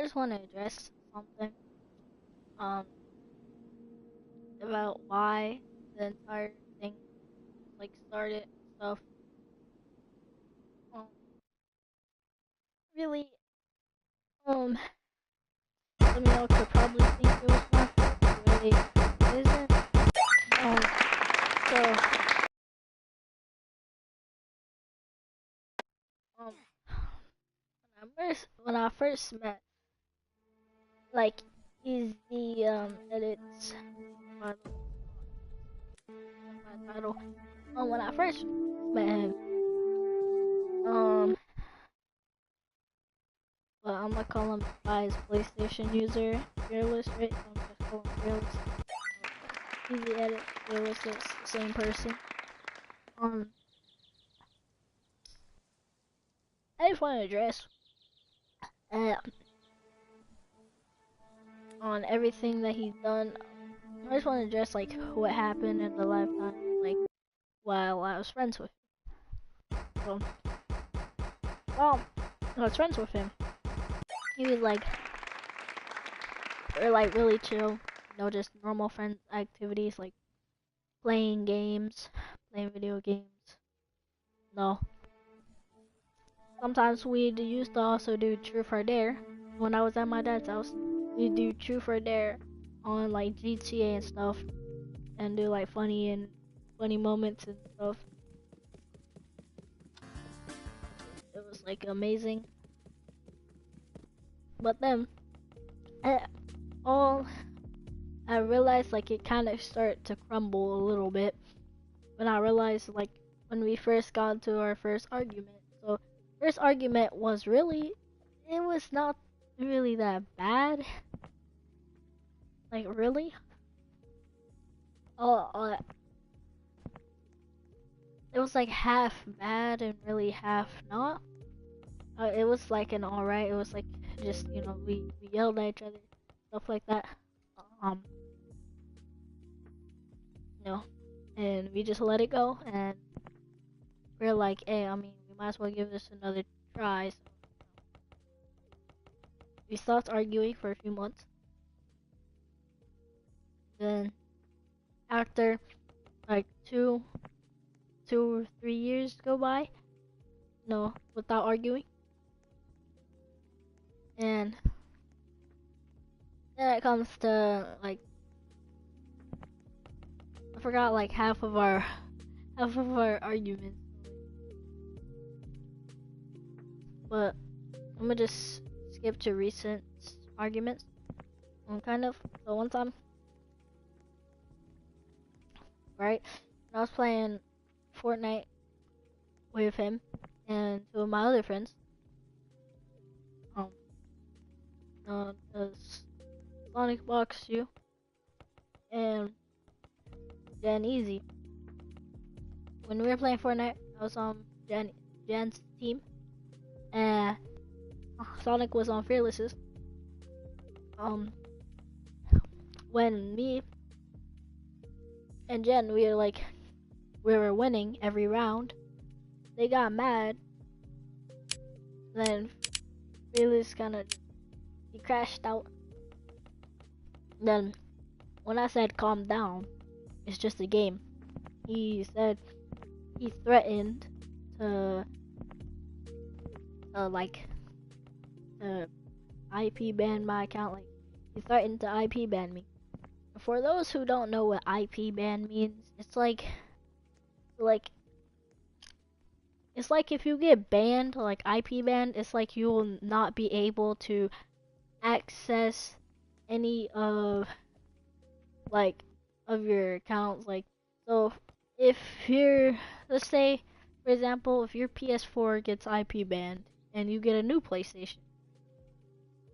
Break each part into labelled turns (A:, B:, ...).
A: just want to address something um about why the entire thing like started and stuff. Um, really, um, some of y'all could probably think it was my fault, but really it isn't. Um, so um, when I first met, like, he's the edits my my title. When I first met him, um, well, I'm gonna call him by his PlayStation user, Fearless, right? So I'm just call him Fearless. He's the edit, Fearless, it's the same person. Um, I just want to address uh, on everything that he's done. I just want to address like what happened in the lifetime, like while I was friends with him. So, well, I was friends with him. He was like, we're like really chill, just normal friend activities like playing games, playing video games. No, sometimes we used to also do Truth or Dare. When I was at my dad's house, we do Truth or Dare on like GTA and stuff, and do like funny moments and stuff. It was like amazing. But then, eh, all I realized like it kind of started to crumble a little bit when I realized like when we first got into our first argument. So first argument was really, it was not really that bad. Like really, oh, it was like half bad and really half not. It was like an alright. It was like just we yelled at each other, stuff like that. Um, you know, and we just let it go, and we're like, hey, I mean, we might as well give this another try. So we stopped arguing for a few months. Then after like two or 3 years go by, without arguing, and then it comes to like I forgot like half of our arguments, but I'm gonna just skip to recent arguments. Kind of. So one time, right, I was playing Fortnite with him and two of my other friends. As Sonic Box you and Jan Easy. When we were playing Fortnite, I was on Jan's team, and Sonic was on Fearless's. When me and Jen we were winning every round, they got mad. Then Fearless he crashed out. Then when I said calm down, it's just a game, he said he threatened to like IP ban my account. Like he threatened to IP ban me. For those who don't know what IP ban means, it's like it's like if you get banned, like IP banned, it's like you will not be able to access any of your accounts. Like, so if you're, let's say for example, if your PS4 gets IP banned and you get a new PlayStation,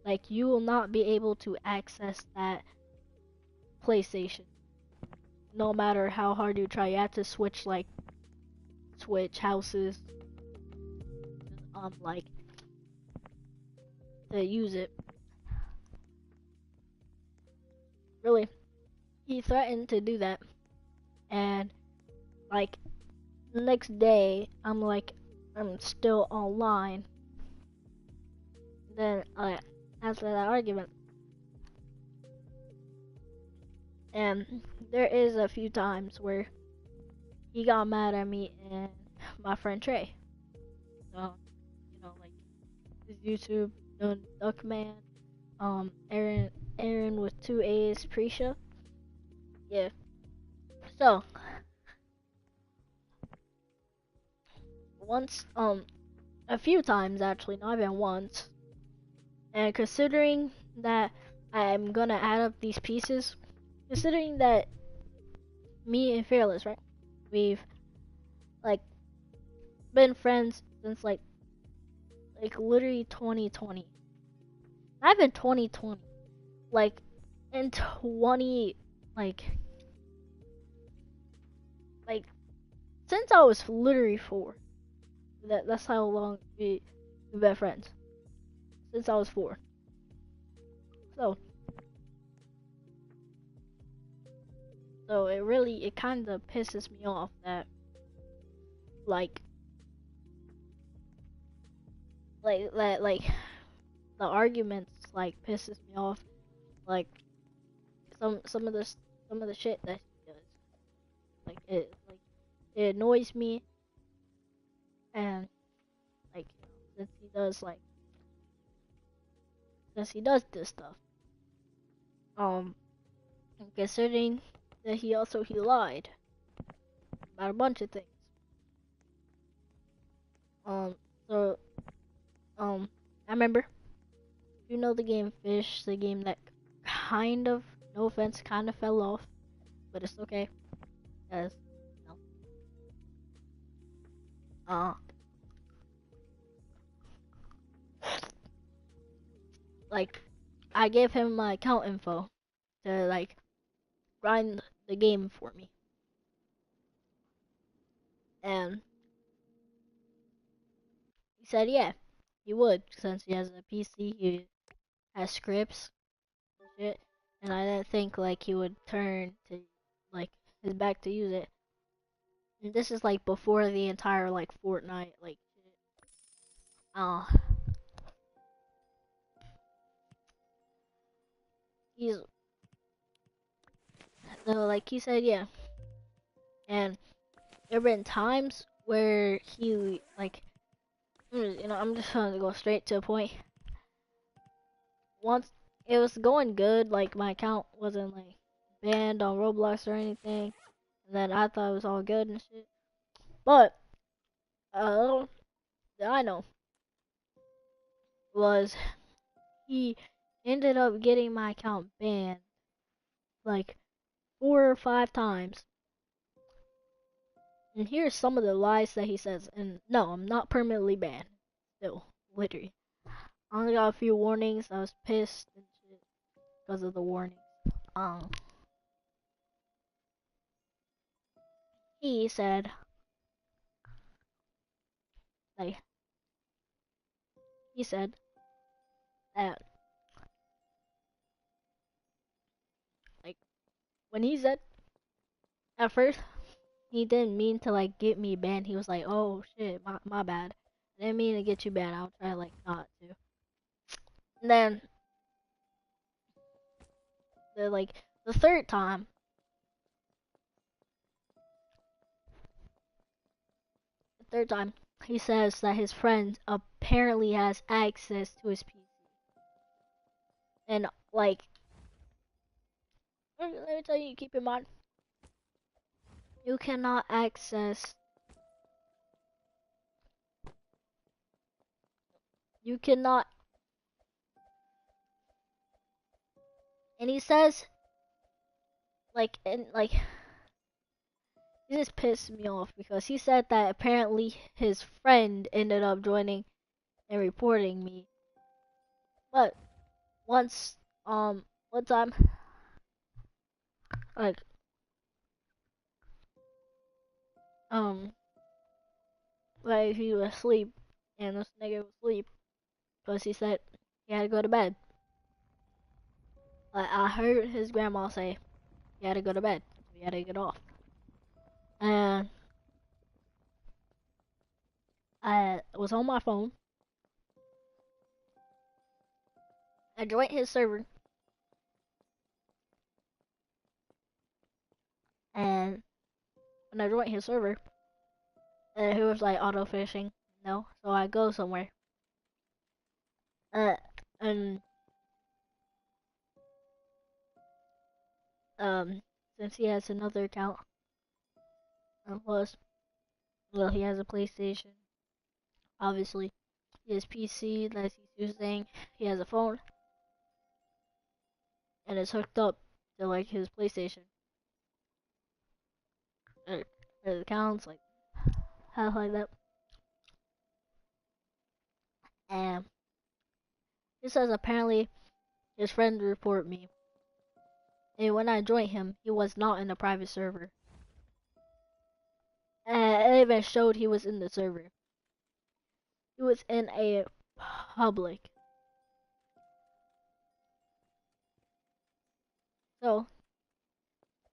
A: like you will not be able to access that PlayStation no matter how hard you try. You have to switch houses like to use it. Really, he threatened to do that, and like the next day I'm still online. Then after that argument. And there is a few times where he got mad at me and my friend Trey. So, like his YouTube, Duckman, Aaron with two A's, Prisha. Yeah. So once, a few times actually, not even once. And considering that I'm gonna add up these pieces, considering that me and Fearless, right? We've like been friends since like literally 2020. Not even 2020. Like in 20 like like since I was literally 4. That's how long we've been friends. Since I was 4. So it kind of pisses me off that like like the arguments like pisses me off, like some of the shit that he does, it annoys me. And like since he does like since he does this stuff, um considering that he lied about a bunch of things. um so I remember, the game Fish, the game that kind of, no offense, kind of fell off, but it's okay, because you know, like I gave him my account info to like grind the game for me, and he said yeah, he would, since he has a PC, he has scripts and shit, and I didn't think like he would turn to like his back to use it. And this is like before the entire like Fortnite like shit. Uh he's so like he said yeah, and there have been times where he like, I'm just gonna go straight to the point. Once it was going good, like my account wasn't like banned on Roblox or anything, and then I thought it was all good and shit. But little that I know was he ended up getting my account banned like 4 or 5 times. And here's some of the lies that he says. And no, I'm not permanently banned. Still, literally. I only got a few warnings. I was pissed and shit because of the warnings. Um, he said, like, he said that, like, when he said, at first, he didn't mean to, like, get me banned. He was like, oh, shit, my bad. I didn't mean to get you banned. I'll try, like, not to. And then, the third time, he says that his friend apparently has access to his PC. And, like, let me tell you, keep in mind, you cannot access, you cannot, and he says, like, he just pissed me off because he said that apparently his friend ended up joining and reporting me. But once, one time, like, um, like he was asleep, and this nigga was asleep because he said he had to go to bed. Like, I heard his grandma say he had to go to bed, so he had to get off. And I was on my phone, I joined his server, and when I joined his server, he was like auto fishing. No, so I go somewhere. Uh, and since he has another account, plus, well, he has a PlayStation. Obviously, he has PC that he's using. He has a phone, and it's hooked up to like his PlayStation. His accounts like stuff like that. And he says apparently his friend reported me, and when I joined him, he was not in a private server. And it even showed he was in the server. He was in a public. So,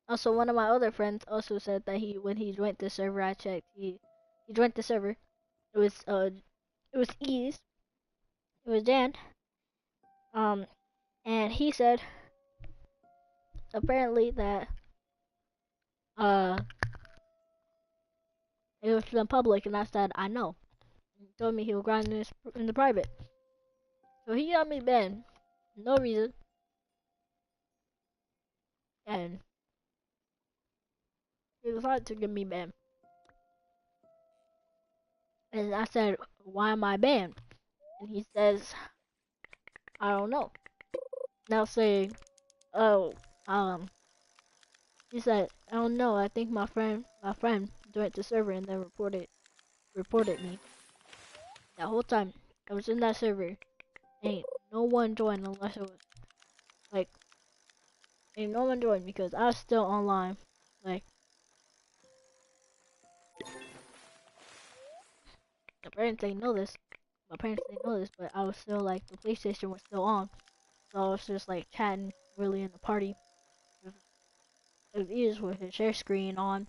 A: also one of my other friends also said that when he joined the server, I checked, he joined the server. It was Ease. It was Dan. Um, and he said apparently that uh it was in public, and I said I know. He told me he would grind in the private. So he got me banned, no reason, and he decided to get me banned. And I said, why am I banned? And he says, I don't know. Now saying, oh, he said, I don't know. I think my friend joined the server and then reported me. That whole time I was in that server, ain't no one joined unless it was like, ain't no one joined because I was still online. Like, my parents didn't know this. But I was still like, the PlayStation was still on. So I was just like chatting really in the party. It was easier with his share screen on.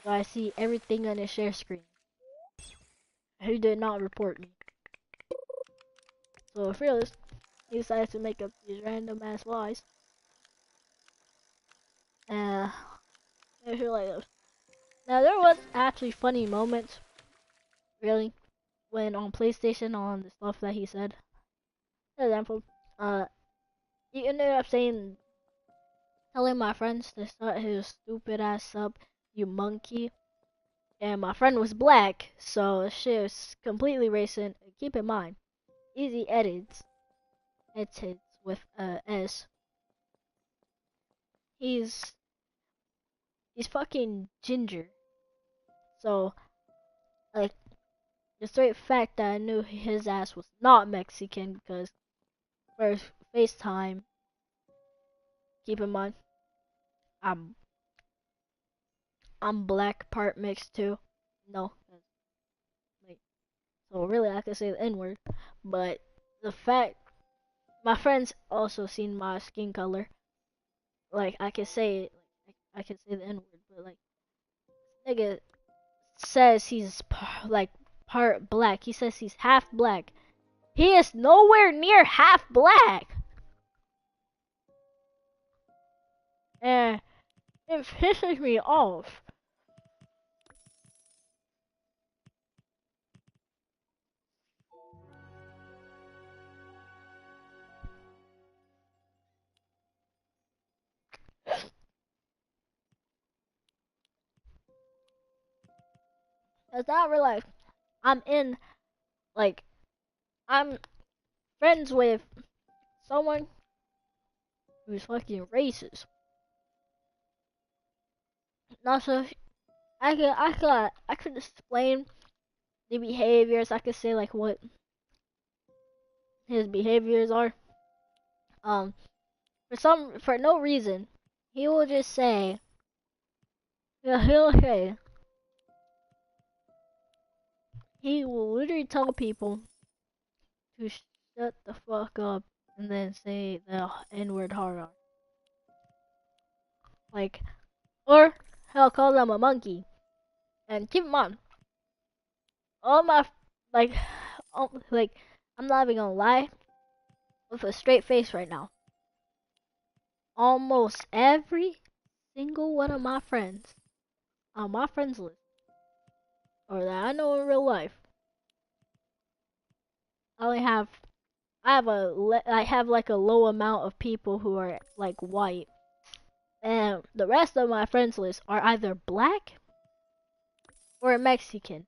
A: So I see everything on his share screen. He did not report me. So fearless, he decided to make up these random ass lies. And I feel like this. Now there was actually funny moments, really, when on PlayStation on the stuff that he said. For example, he ended up telling my friends to start his stupid ass up, you monkey. And my friend was black, so shit was completely racist. Keep in mind, easy edits with S. He's fucking ginger. So like the straight fact that I knew his ass was not Mexican because first FaceTime. Keep in mind, I'm I'm black part mixed too. No, like so really I could say the N word, but the fact my friends also seen my skin color. Like I could say it, like I could say the N word, but like nigga says he's part black. He says he's half black. He is nowhere near half black. And it pisses me off. Cause I realize I'm in, like, I'm friends with someone who's fucking racist. Not so I could explain the behaviors. I could say like what his behaviors are. Um, for no reason, he will just say, yeah, he'll say, he will literally tell people to shut the fuck up and then say the N-word hard on. Like, or he'll call them a monkey. And keep in mind, all my, like, like, I'm not even gonna lie, with a straight face right now. Almost every single one of my friends on my friends list, or that I know in real life, I only have I have like a low amount of people who are like white, and the rest of my friends list are either black or Mexican.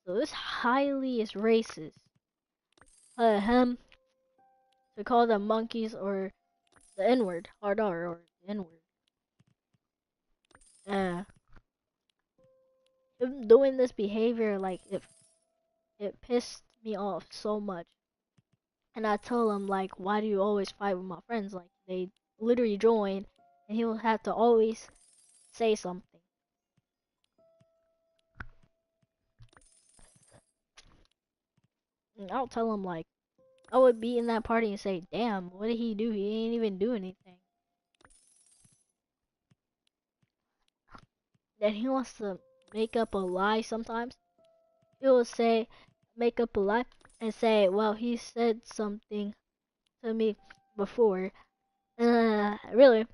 A: So this highly is racist. Him to call them monkeys or the N word, hard R or the N word. Him doing this behavior, like it pissed me off so much. And I tell him like, why do you always fight with my friends? Like they literally join, and he will have to always say something. And I'll tell him like, I would be in that party and say, damn, what did he do? He ain't even do anything. Then he wants to make up a lie sometimes. He will say, make up a lie and say, well, he said something to me before. Really,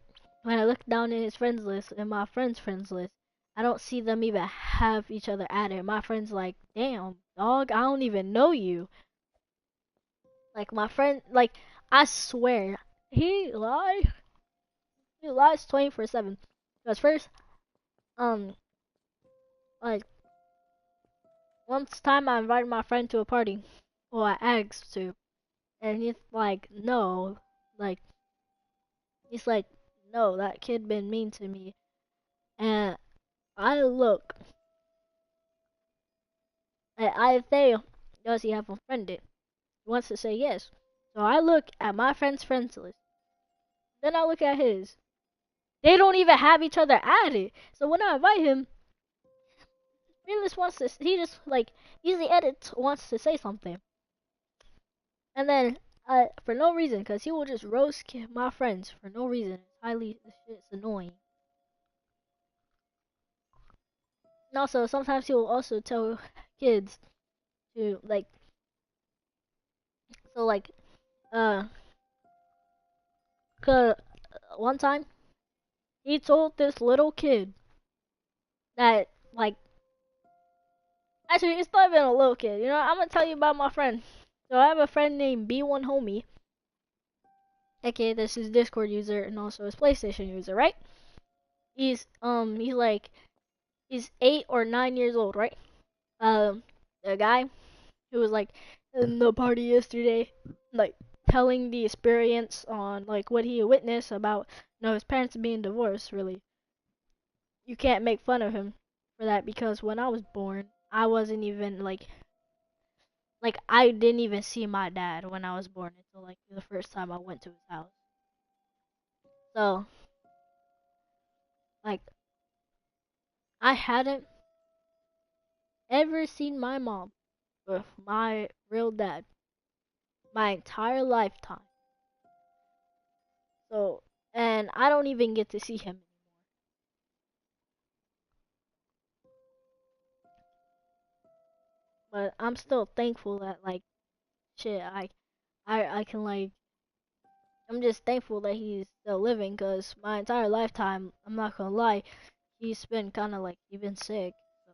A: when I look down in his friends list, in my friends list, I don't see them even have each other added. My friend's like, damn, dog, I don't even know you. Like my friend, like I swear, he lied. He lies 24/7. Cause first, um, like once time I invited my friend to a party, or I asked to, and he's like, no, like he's like, no, that kid been mean to me, and I look, and I say, does he have a friend? He wants to say yes, so I look at my friend's friends list, then I look at his. They don't even have each other added. So when I invite him, he just wants to. He just like easy edit wants to say something, and then for no reason, cause he will just roast my friends for no reason. It's highly, this shit's annoying. And also sometimes he will also tell kids to like, so like uh, cause one time he told this little kid that like, actually it's not even a little kid. You know, I'm gonna tell you about my friend. So I have a friend named B1 Homie. Okay, this is Discord user and also his PlayStation user, right? He's like he's 8 or 9 years old, right? The guy who was like in the party yesterday, like telling the experience on like what he witnessed about his parents being divorced. Really, you can't make fun of him for that because when I was born, I wasn't even like I didn't even see my dad when I was born until like the first time I went to his house. So like I hadn't ever seen my mom with my real dad my entire lifetime. So, and I don't even get to see him. But I'm still thankful that like shit, I can like I'm just thankful that he's still living because my entire lifetime, I'm not gonna lie, he's been kind of like he's been sick. So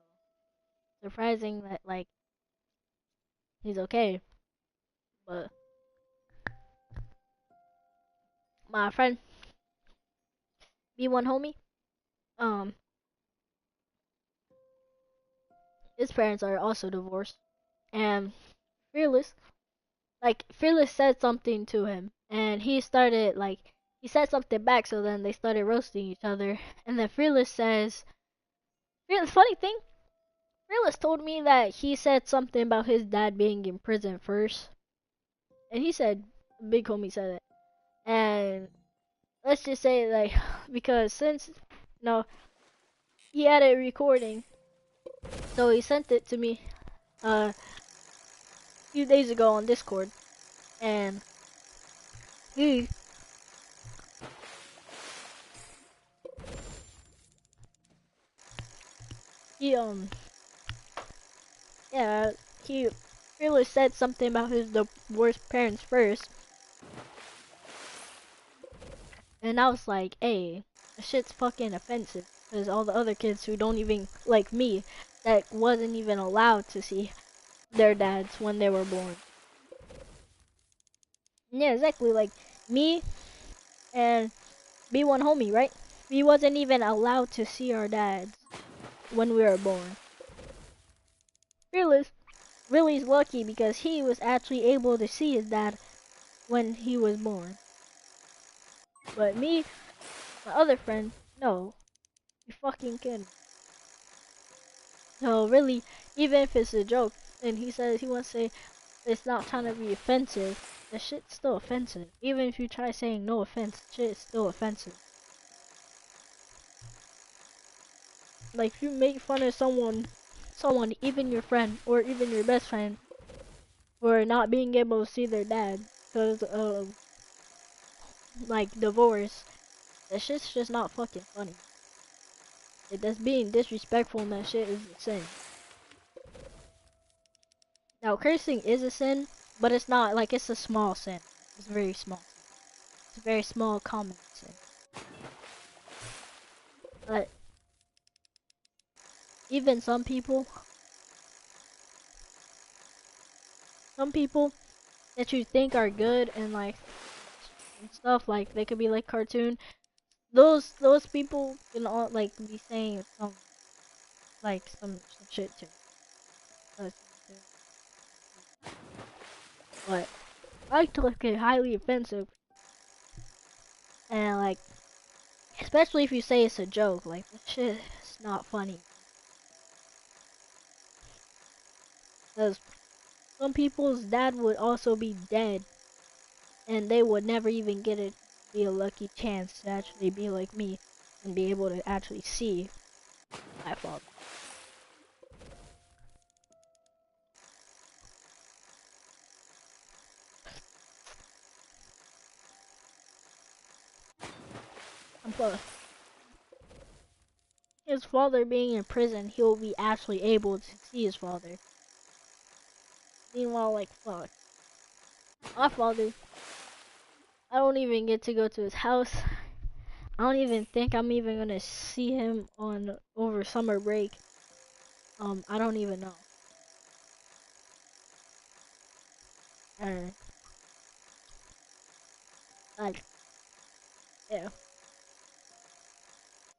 A: surprising that like he's okay. But my friend B1 homie, um, his parents are also divorced, and Fearless Fearless said something to him, and he started like he said something back. So then they started roasting each other, and then Fearless says, funny thing, Fearless told me that he said something about his dad being in prison first, and he said, Big Homie said it, and let's just say like because since no he had it recording, so he sent it to me a few days ago on Discord, and he he yeah, he really said something about his divorced parents first, And I was like, hey, this shit's fucking offensive. Because all the other kids who don't even, like me, that wasn't even allowed to see their dads when they were born. Yeah, exactly. Like, me and B1 homie, right? We wasn't even allowed to see our dads when we were born. Fearless really's lucky because he was actually able to see his dad when he was born. But me, my other friend, no. You fucking kidding. So really, even if it's a joke, and he says he wants to say it's not trying to be offensive, the shit's still offensive. Even if you try saying no offense, shit is still offensive. Like if you make fun of someone, even your friend or even your best friend, for not being able to see their dad because of like divorce, that shit's just not fucking funny. Like, that's being disrespectful and that shit is a sin. Now cursing is a sin, but it's not like it's a small sin. It's a very small sin. It's a very small common sin. But even some people that you think are good and like and stuff, like they could be like cartoon, those people can all like be saying some like some shit too. But I like to look at highly offensive and like especially if you say it's a joke, like this shit is not funny. Because some people's dad would also be dead and they would never even get it be a lucky chance to actually be like me and be able to actually see my father. But his father being in prison, he'll be actually able to see his father. Meanwhile, like fuck, my father, I don't even get to go to his house. I don't even think I'm even gonna see him on over summer break. I don't even know. And like, yeah.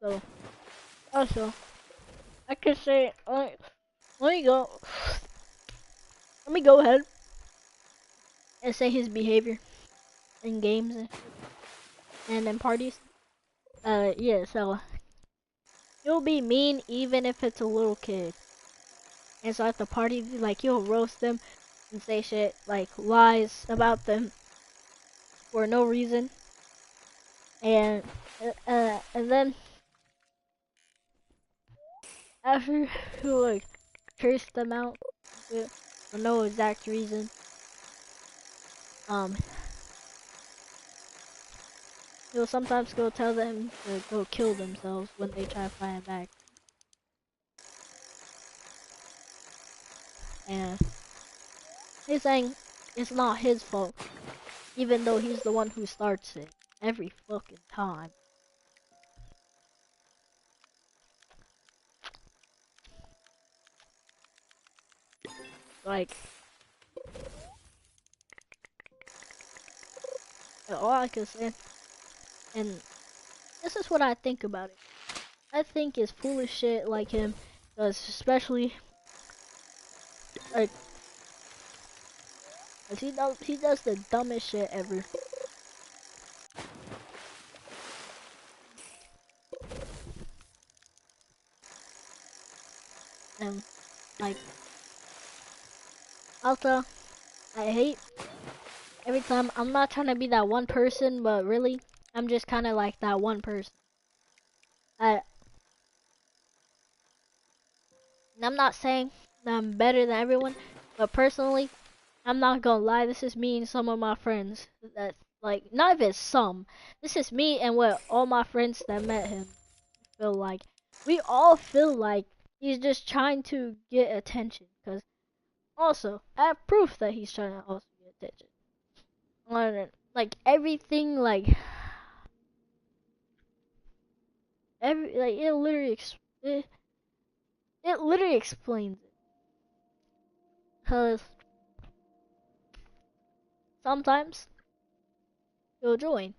A: So also, I could say, let me go. Let me go ahead and say his behavior in games and in parties. Yeah. So he'll be mean even if it's a little kid. And so at the party, like he'll roast them and say shit like lies about them for no reason. And then after he'll like curse them out for no exact reason. Um, he'll sometimes go tell them to go kill themselves when they try fighting back. And he's saying it's not his fault, even though he's the one who starts it every fucking time. Like, all I can say, and this is what I think about it. I think it's foolish shit like him, cause especially like, 'cause he does the dumbest shit ever. And like, also, I hate every time. I'm not trying to be that one person, but really, I'm just kind of like that one person. I, and I'm not saying that I'm better than everyone, but personally, I'm not gonna lie. This is me and some of my friends. That like not even some. This is me and what all my friends that met him feel like. We all feel like he's just trying to get attention. Cause also, I have proof that he's trying to also get attention. On like everything, like it literally it literally explains it. Cause sometimes he'll join,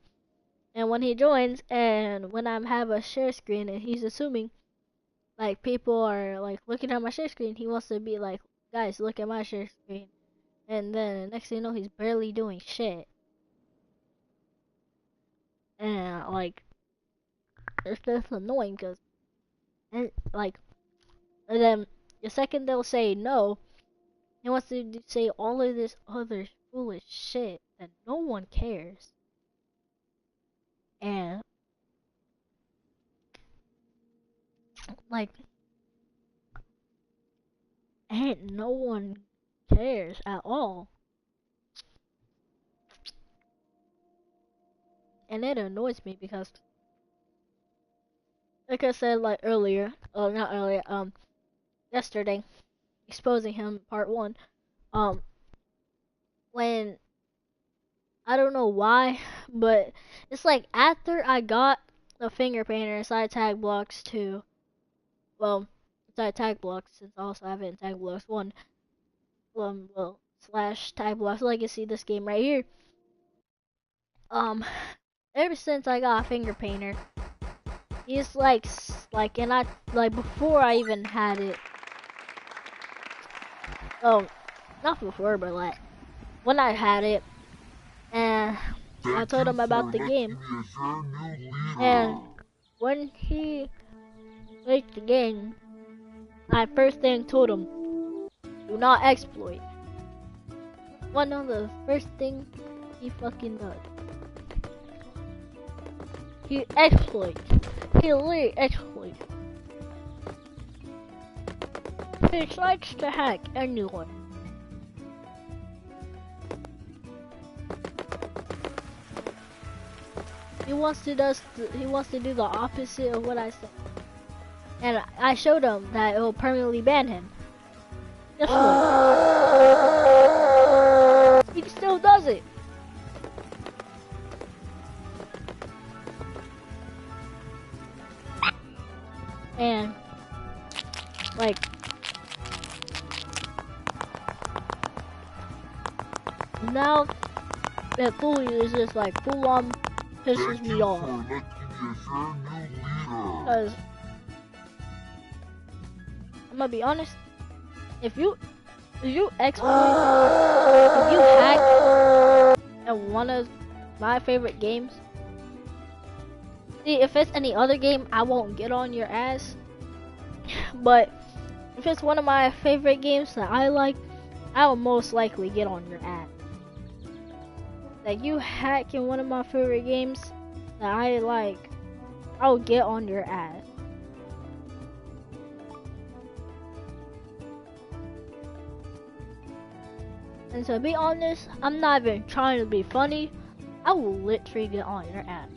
A: and when he joins, and when I have a share screen, and he's assuming like people are like looking at my share screen, he wants to be like, guys, look at my share screen, and then next thing you know, he's barely doing shit, and like it's just annoying, cause and like, and then the second they'll say no, he wants to say all of this other foolish shit that no one cares. And like, ain't no one cares at all. And it annoys me because, like I said, like earlier, not earlier, yesterday, exposing him part one, um, when, I don't know why, but it's like after I got the finger painter inside tag blocks 2, well, inside tag blocks, since I also have it in tag blocks 1, well, slash tag blocks legacy, this game right here, um, ever since I got a finger painter, he's like, and I, like, before I even had it, oh, not before, but like, when I had it, and I told him about the game, and when he liked the game, I first thing told him, do not exploit. One of the first things he fucking does. He exploits. He literally exploits. He likes to hack anyone. He wants to do the opposite of what I said. And I showed him that it will permanently ban him. Guess what? He still does it. And like, now that fully is just like full on pisses me off. Cause I'm gonna be honest, if you exploit, if you hack at one of my favorite games, see, if it's any other game, I won't get on your ass. But if it's one of my favorite games that I like, I will most likely get on your ass. Like, you hack in one of my favorite games that I like, I'll get on your ass. And to be honest, I'm not even trying to be funny. I will literally get on your ass.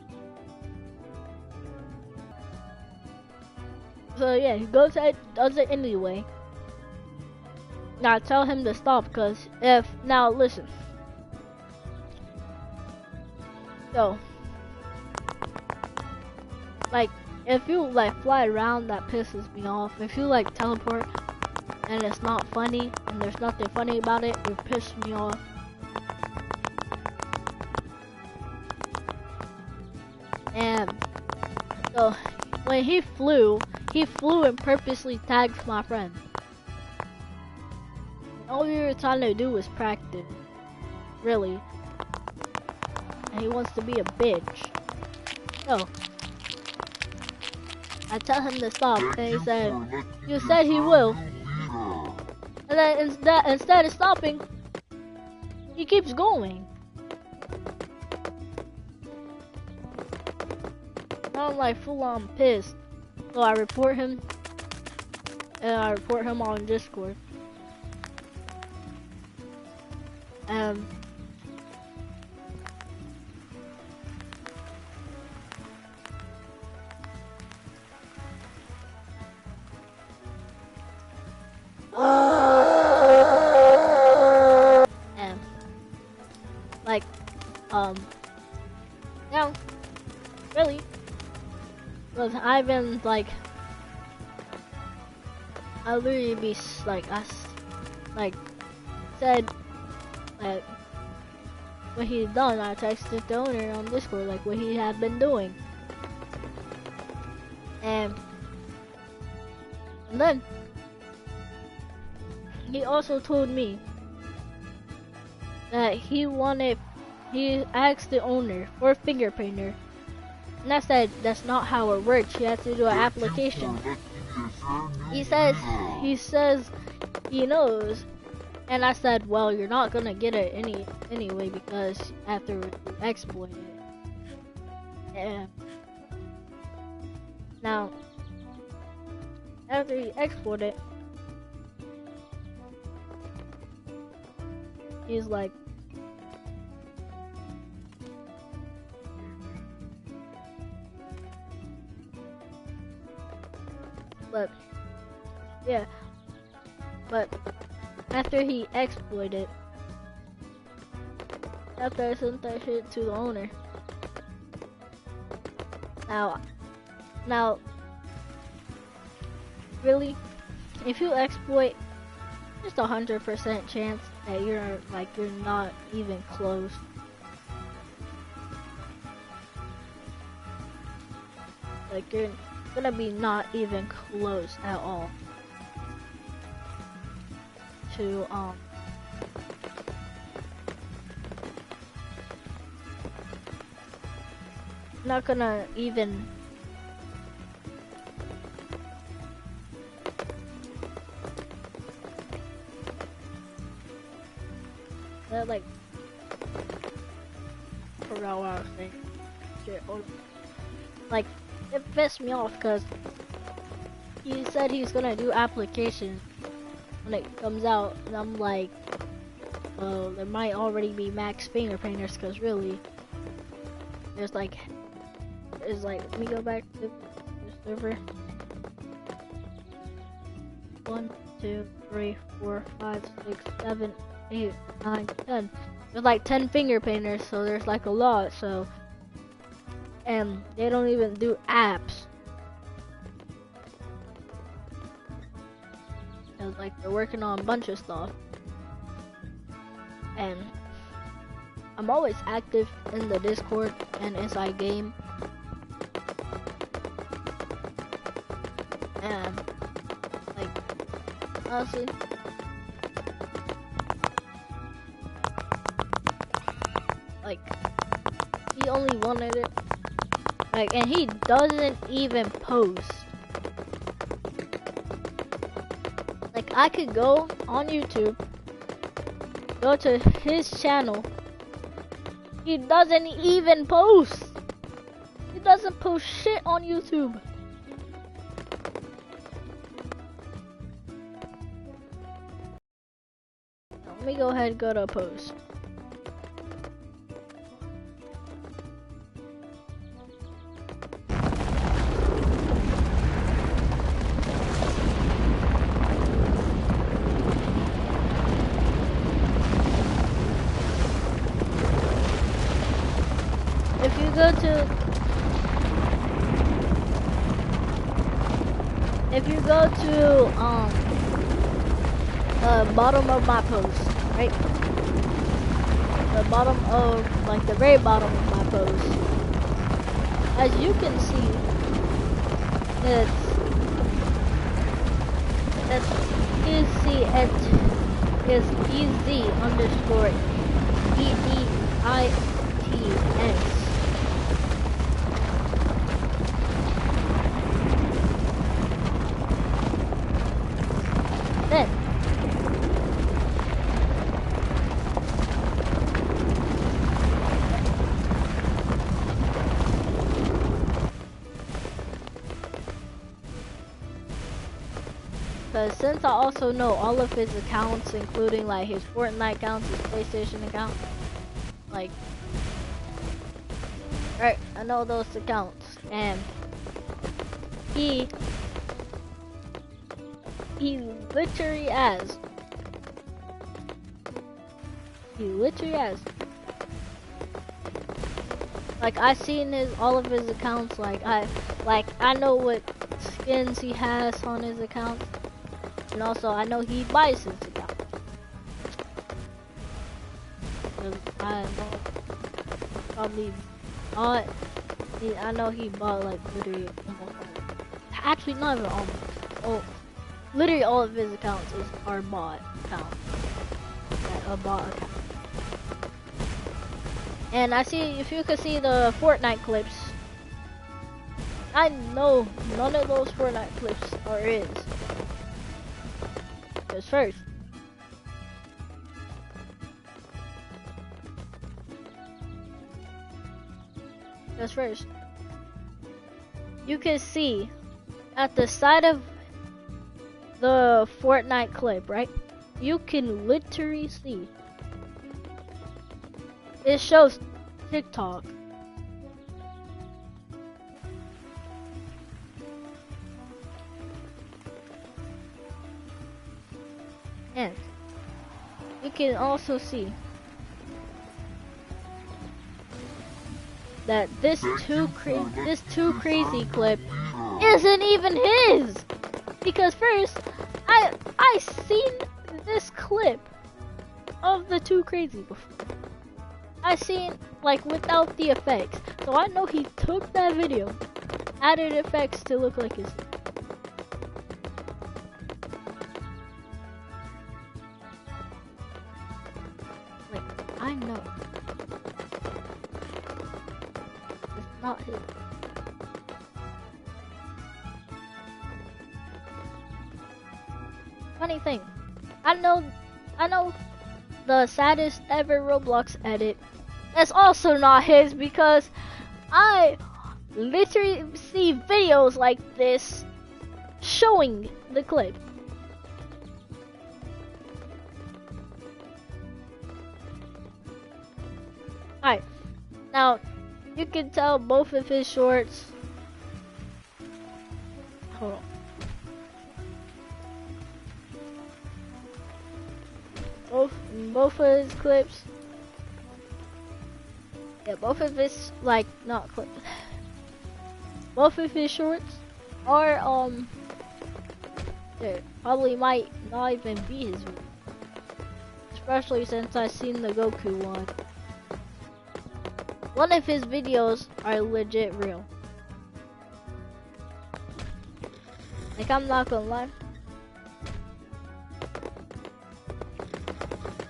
A: So yeah, he goes ahead, does it anyway. Now tell him to stop, cause now listen. So, like, if you like fly around, that pisses me off. If you like teleport and it's not funny and there's nothing funny about it, it pisses me off. And so when he flew and purposely tagged my friend. All we were trying to do was practice, really. And he wants to be a bitch. So I tell him to stop, and he said, "You said he will." And then instead of stopping, he keeps going. Now I'm like full on pissed. So I report him, and I report him on Discord. Um, and like, now, really, Cause I've been like, I literally be like, like said that what he'd done. I texted the owner on Discord like what he had been doing, and then he also told me that he asked the owner for a finger painter, and I said that's not how it works. You have to do an application. He says he knows, and I said, well, you're not gonna get it anyway because after you exploit it. And now after you export it, he's like, but yeah, but after he exploited, after I sent that shit to the owner, now, really, if you exploit, just 100% chance that you're not even close. Like you're gonna be not even close at all to not gonna even like forgot what I was saying. Shit, hold on. Like it pissed me off because he said he's gonna do applications when it comes out, and I'm like, well, there might already be max finger painters because really, there's like, let me go back to the server. 1, 2, 3, 4, 5, 6, 7, 8, 9, 10. There's like 10 finger painters, so there's like a lot. So, and they don't even do apps. Cause like they're working on a bunch of stuff, and I'm always active in the Discord and inside game, and like honestly, like he only wanted it, like, and he doesn't even post. Like I could go on YouTube, go to his channel. He doesn't even post. He doesn't post shit on YouTube. Let me go ahead and go to post. If you go to the bottom of my post, right? The bottom of, like the very bottom of my post, as you can see, it's EZ underscore EDITS. Then because since I also know all of his accounts, including like his Fortnite account, his PlayStation account, like, right, I know those accounts, and he literally has Like I seen all of his accounts. Like I know what skins he has on his account, and also I know he buys his account. 'Cause I know probably bought. I know he bought like literally almost. Actually, not even almost. Oh, literally all of his accounts are bought accounts. A bot account. And I see, if you could see the Fortnite clips, I know none of those Fortnite clips are his. Because first, you can see at the side of the Fortnite clip, right? You can literally see it shows TikTok. And you can also see that this too crazy clip isn't even his. Because first, I seen this clip of the too crazy before. I seen like without the effects, so I know he took that video, added effects to look like his. Like I know it's not his. Funny thing, I know the saddest ever Roblox edit. That's also not his because I literally see videos like this showing the clip. Alright, now you can tell both of his shorts. Hold on. Both of his clips. Yeah, both of his not clips. Both of his shorts are they probably might not even be his video. Especially since I seen the Goku one. One of his videos are legit real. Like I'm not gonna lie.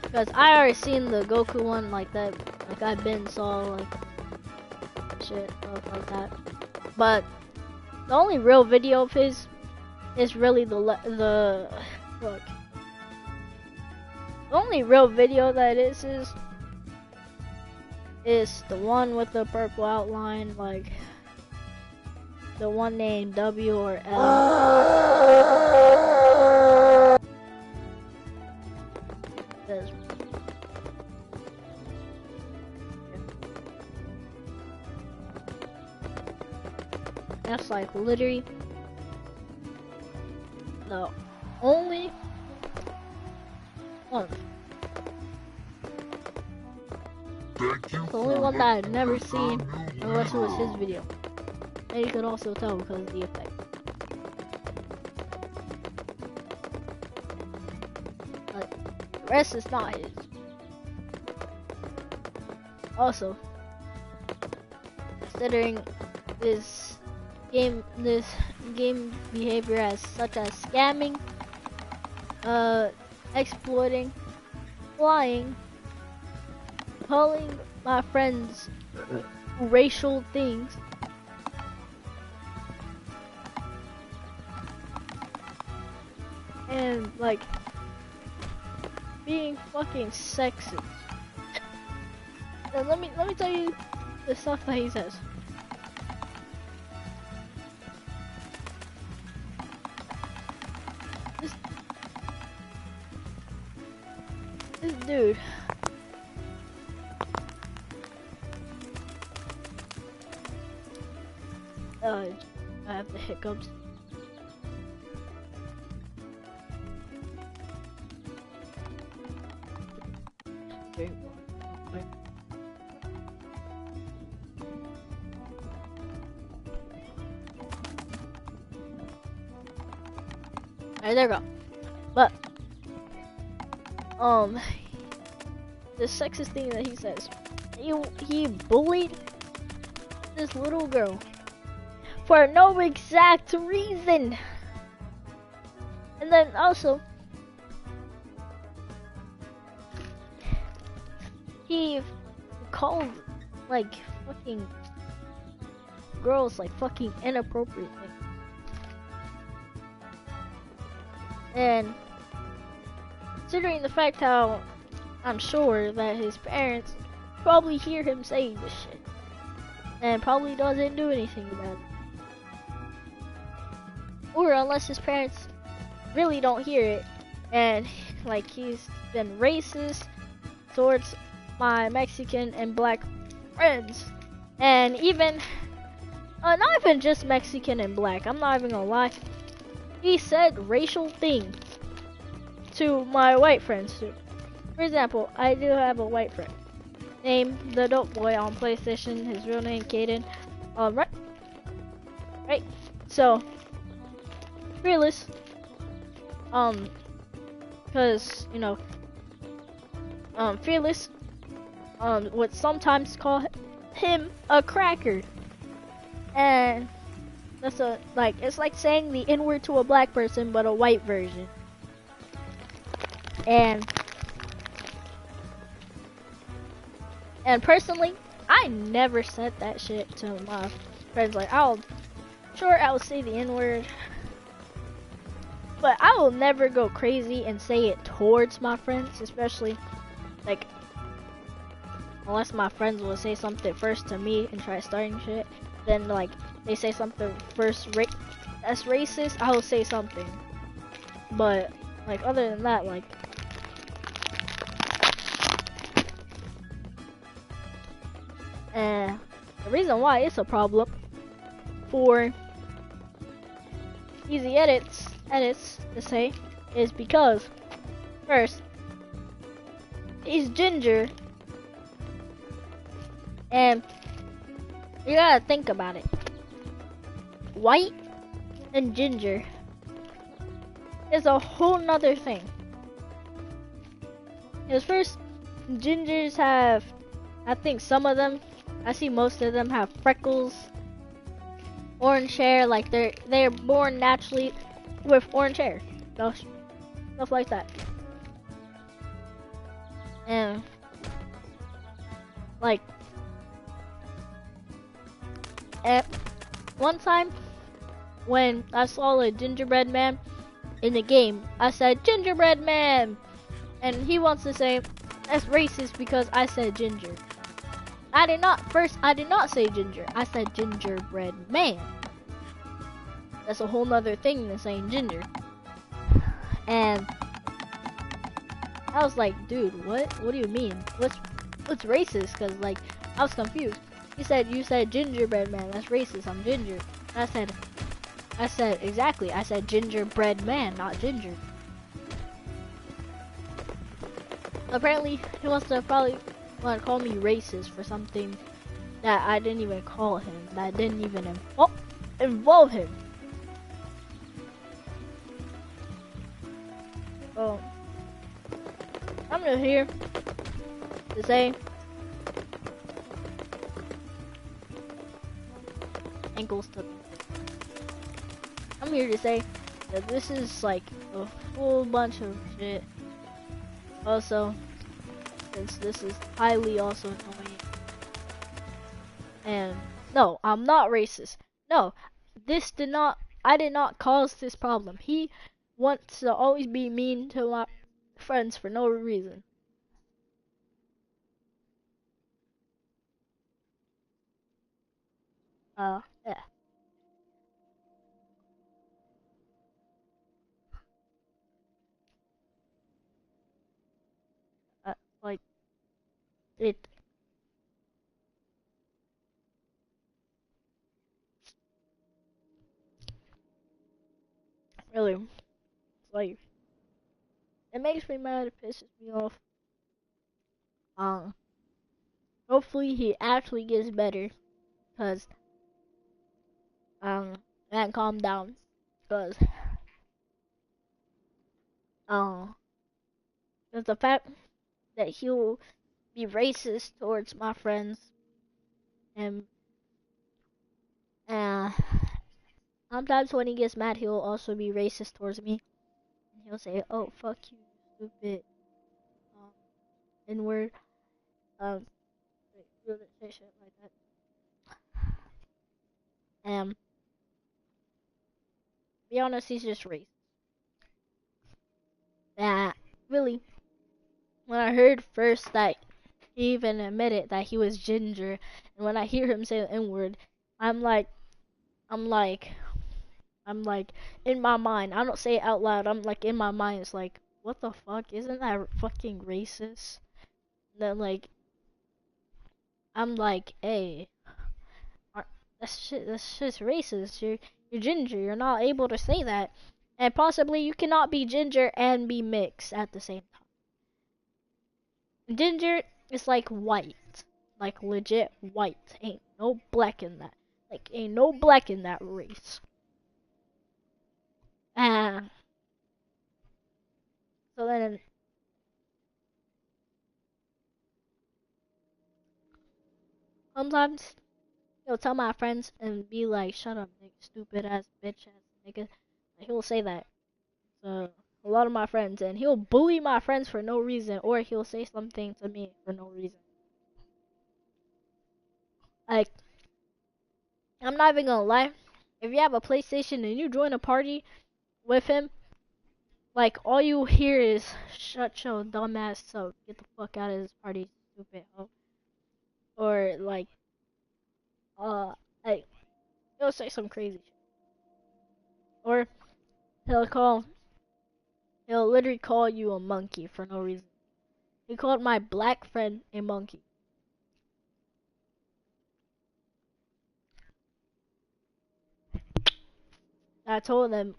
A: Because I already seen the Goku one like that. Like I've been saw like shit stuff like that. But the only real video of his is really the look. The only real video that is the one with the purple outline, like the one named W or L. That's like literally the only one. The only one that I'd never seen unless it was his video. And you could also tell because of the effect. But the rest is not his. Also, considering this game behavior as such as scamming, exploiting, lying, calling my friends racial things, and like being fucking sexist. And let me tell you the stuff that he says. This dude. I have the hiccups. Alright, there we go. But the sexist thing that he says, he bullied this little girl for no exact reason. And then also, he called like fucking girls like fucking inappropriate things. And considering the fact how I'm sure that his parents probably hear him saying this shit and probably doesn't do anything about it. Or unless his parents really don't hear it and like he's been racist towards my Mexican and black friends, and even not even just Mexican and black, I'm not even gonna lie, he said racial things to my white friends too. For example, I do have a white friend named the Dope Boy on PlayStation, his real name Caden. Right, so Fearless, cause you know, Fearless, would sometimes call him a cracker, and that's it's like saying the N-word to a black person, but a white version. And personally, I never said that shit to my friends. Like, I'll say the N-word, but I will never go crazy and say it towards my friends, especially like unless my friends will say something first to me and try starting shit. Then like they say something first that's racist, I will say something. But like other than that, like the reason why it's a problem for easy edits to say is because first, he's ginger, and you gotta think about it. White and ginger is a whole nother thing. Because first, gingers have, I think some of them, I see most of them have freckles, orange hair, like they're born naturally with orange hair, stuff like that. And like at one time when I saw a gingerbread man in the game, I said gingerbread man, and he wants to say that's racist because I said ginger. I did not say ginger, I said gingerbread man. That's a whole nother thing than saying ginger. And I was like, dude, what do you mean? What's racist? Cause like I was confused. You said gingerbread man, that's racist, I'm ginger. And I said exactly, I said gingerbread man, not ginger. Apparently he wants to probably want to call me racist for something that I didn't even call him, that didn't even involve him. Oh, I'm just here to say ankles to. I'm here to say that this is like a full bunch of shit. Also, since this is highly also annoying. And no, I'm not racist. No, I did not cause this problem. He wants to always be mean to my friends for no reason. Yeah. Like, it, really, like, it makes me mad, it pisses me off. Um, Hopefully he actually gets better, cause, and calm down, cause Um, there's the fact that he'll be racist towards my friends, and uh, sometimes when he gets mad, he'll also be racist towards me. And he'll say, "Oh, fuck you, stupid um, N-word." Um, he'll say shit like that. And be honest, he's just racist. That really, when I heard first that he even admitted that he was ginger, and when I hear him say the N-word, I'm like, I'm like, I'm like, in my mind, I don't say it out loud. I'm like, in my mind, it's like, what the fuck? Isn't that fucking racist? And then like, I'm like, hey, that's shit's racist. You're ginger. You're not able to say that, and possibly you cannot be ginger and be mixed at the same time. Ginger is like white, like legit white. Ain't no black in that. Like ain't no black in that race. Ah, so then sometimes he'll tell my friends and be like, "Shut up, nigga, stupid ass bitch ass nigga." Like, he'll say that to a lot of my friends, and he'll bully my friends for no reason, or he'll say something to me for no reason. Like, I'm not even gonna lie. If you have a PlayStation and you join a party with him, like all you hear is "Shut your dumb ass up, get the fuck out of this party, stupid hoe," or uh, like he'll say some crazy shit, or he'll call he'll literally call you a monkey for no reason. He called my black friend a monkey. I told him,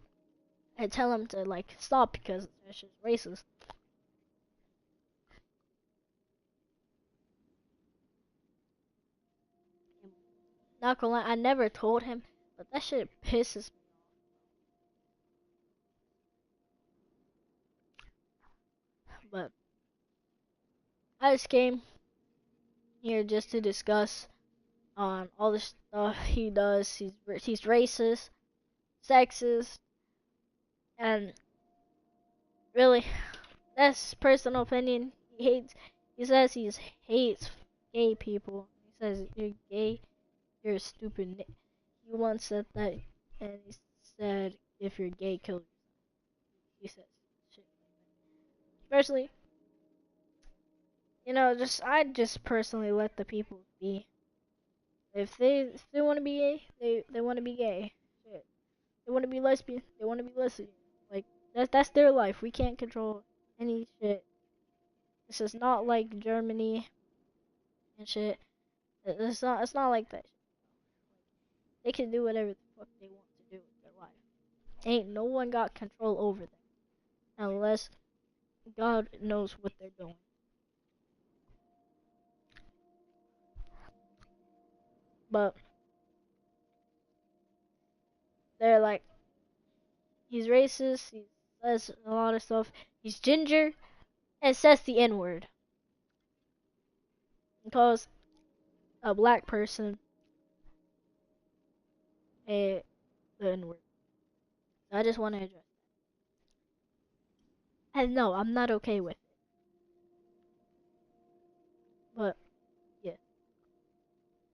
A: I tell him to like stop because it's just racist. Not gonna lie, I never told him, but that shit pisses me. But I just came here just to discuss on all the stuff he does. He's racist, sexist, and really, that's personal opinion. He hates. He says he hates gay people. He says you're gay. You're a stupid. He once said that, and he said if you're gay, kill yourself. He says shit. Especially, just I just personally let the people be. If they want to be gay, they want to be gay. Shit. They want to be lesbian. They want to be lesbian. Like that's their life. We can't control any shit. This is not like Germany and shit. It's not like that. They can do whatever the fuck they want to do with their life. Ain't no one got control over them unless God knows what they're doing. But they're like, he's racist. He says a lot of stuff. He's ginger and says the N word. He calls a black person a the N word. I just want to address. And no, I'm not okay with it.